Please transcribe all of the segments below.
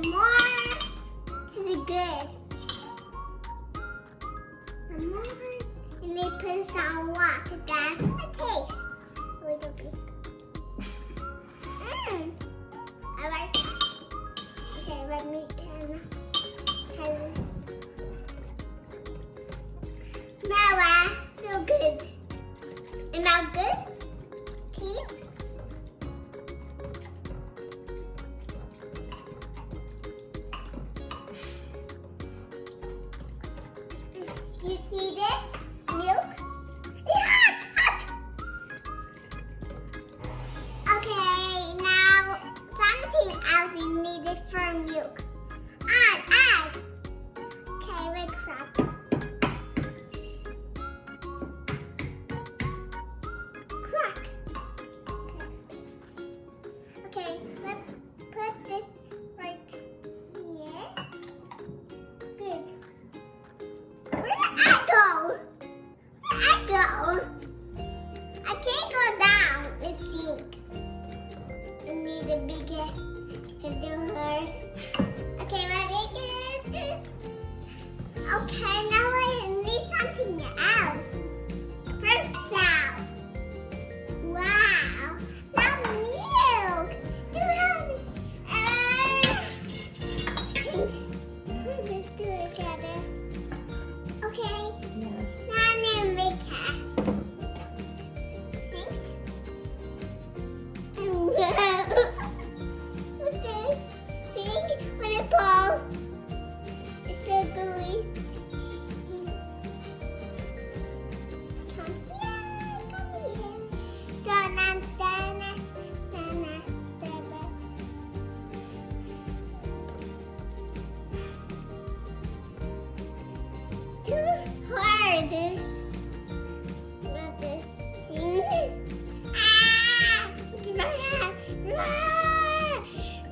Some more. This is good. Some more. And they put some water. That's a taste. A little bit. I like that. Okay, let me turn it. Now, so good. And now good? Tea? You see this? Milk? It's hot! Hot! Okay, now something else we needed for milk. Add. Okay, let's crack. Crack. Okay, let's put this right here. Good. Where did I go? Where did I go? I can't go down the sink. We need a bigger to do her. Okay, ready? Okay, now I need something else. First sound. Wow. Now milk. Do help me. Let's just do it together. Okay. Yeah. Now I'm gonna make it. What's this thing? What is it called? It's so gooey. Come here, come here. Donna, Donna, Donna, Donna. Too hard. Not this thing. Ah! Look at my hand. Rah!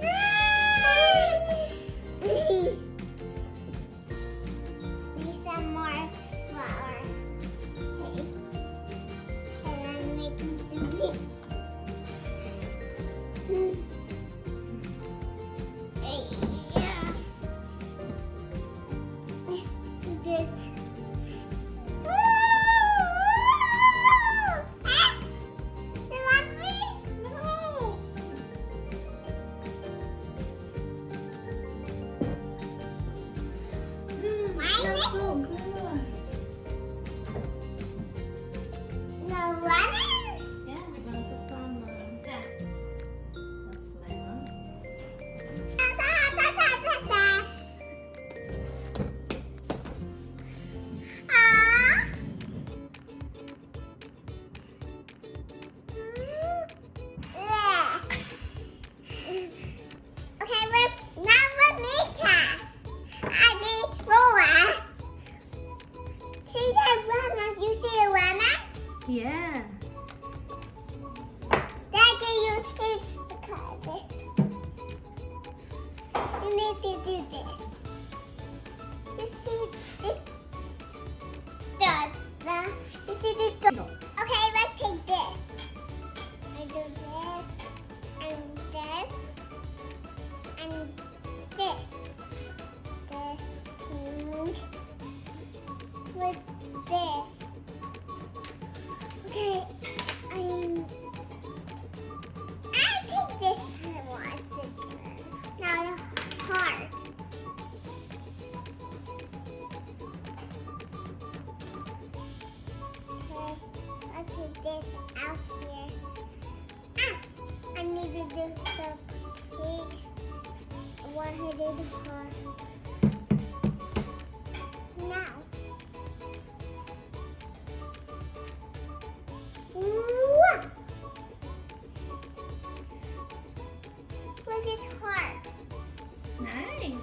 Rah! Need some more flour. Okay. And I'm making some. Yeah. This. That's so good. The water? Yeah, we're gonna put some zest. That's lemon. Yeah. You need to do this. You see this? You see this? Okay, let's take this. I do this, and this, and this. This pink with this. Okay, I think this one is good. Now the heart. Okay, I'll take this out here. I need to do some pig. One-headed heart. Now. Look at his heart. Nice.